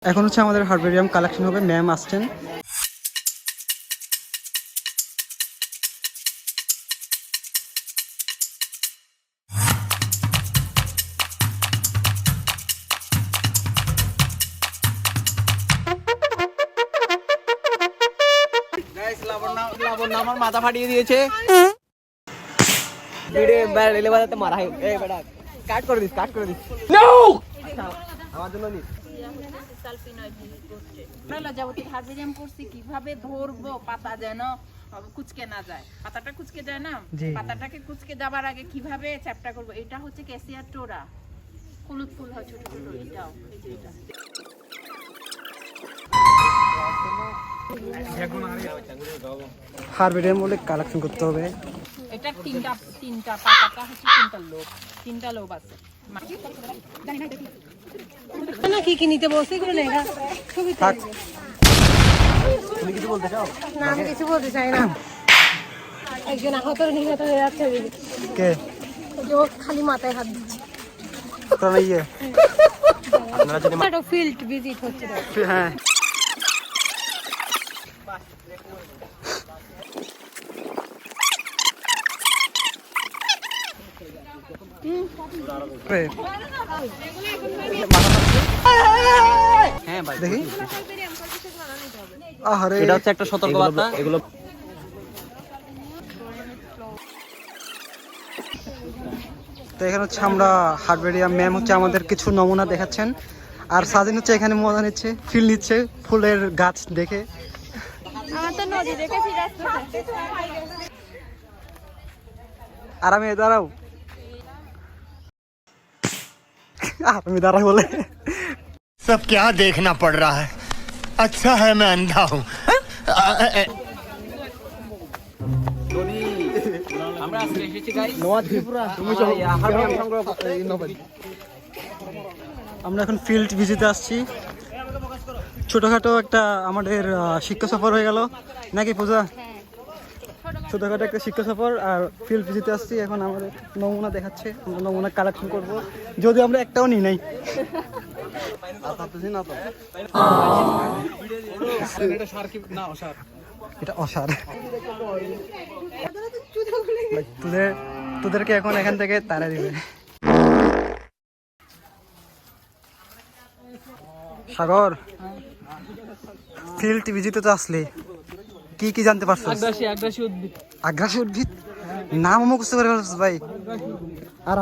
এখন হচ্ছে আমাদের হার্বেরিয়াম কালেকশন হবে, ম্যাম আসছেন। আমার মাথা ফাটিয়ে দিয়েছে। রেলে বাজাতে মারা হয়। এই বেটা কাট করে দিস, কাট করে দিস। নো আমার জন্য নিস। যাবতীয় হার্বেরিয়াম করছি কিভাবে ধরবো পাতা যেন কুচকে না যায়। পাতাটা কুচকে যায় না, পাতাটাকে কুচকে যাবার আগে কিভাবে চ্যাপটা করবো। এটা হচ্ছে ক্যাসিয়ার টোরা, হলুদ ফুল হয় ছোট ছোট। এটাও এই যে এটা হার্বেরিয়াম বলে কালেকশন করতে হবে। এটা তিনটা পাতাটা হচ্ছে তিনটা লোব আছে। না কি কি নিতে বলছে এগুলো লেখা ছবি থাক। তুমি কিছু বলতে চাও? না আমি কিছু বলতে চাই না। একজন আহত নিহত হয়ে যাচ্ছে। কে? যে ও খালি মাথায় হাত দিচ্ছে। তোরা ইয়ে আপনারা যদি ফিল্ড ভিজিট হচ্ছে। হ্যাঁ হ্যাঁ ভাই দেখি। আরে এটা হচ্ছে একটা সতর্কবার্তা। এগুলো তো এখানে হচ্ছে আমরা হার্বেরিয়াম ম্যাম হচ্ছে আমাদের কিছু নমুনা দেখাচ্ছেন, আর স্বাধীন হচ্ছে এখানে মজা নিচ্ছে, ফিল নিচ্ছে ফুলের গাছ দেখে। আর আমি দাঁড়াও, আমি দাঁড়াও বলে सब क्या देखना पड़ रहा है। अच्छा है मैं अंधा हूँ। আমরা আজকে এসেছি গাইস নোয়া ত্রিপুরা। হার্বেরিয়াম সংগ্রহ করতে। আমরা এখন ফিল্ড ভিজিতে আসছি। ছোটখাটো একটা আমাদের শিক্ষা সফর হয়ে গেল নাকি পূজা? ছোটখাটো একটা শিক্ষা সফর আর ফিল্ড ভিজিতে আসছি। এখন আমাদের নমুনা দেখাচ্ছে, আমরা নমুনা কালেকশন করব, যদিও আমরা একটাও নিই নাই। এটা অসার। তোদেরকে এখন এখান থেকে তাড়া দিবে। সাগর, ফিল্ড ভিজিতে তো আসলে কি কি জানতে পারছো? আগ্রাসী উদ্ভিদ। আগ্রাসী উদ্ভিদ নাম মুখস্থ করে ফেলছিস ভাই। আর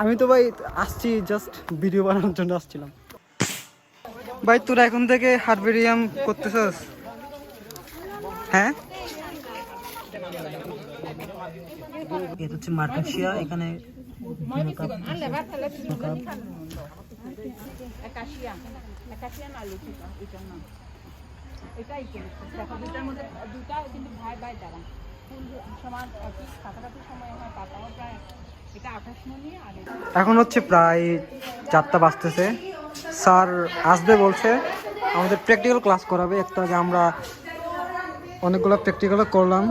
আমি তো ভাই আসছি জাস্ট ভিডিও বানানোর জন্য আসছিলাম। ভাই তোরা এখন থেকে হার্বেরিয়াম করতেছস? হ্যাঁ, এটা হচ্ছে মার্কেশিয়া। এখানে একাশিয়ান আলু ঠিক এটার নাম। এটাই কিন্তু দেখো দুটার মধ্যে দুটা কিন্তু ভাই ভাই দাঁড়ান ফুল সমান কাছাকাছি সময় হয়, পাতাও প্রায়। এটা আকাশমণি আর এখন হচ্ছে প্রায় 4টা বাজতেছে। স্যার আসবে বলছে, আমাদের প্র্যাকটিক্যাল ক্লাস করাবে। একটু আগে আমরা অনেকগুলো প্র্যাকটিক্যালও করলাম।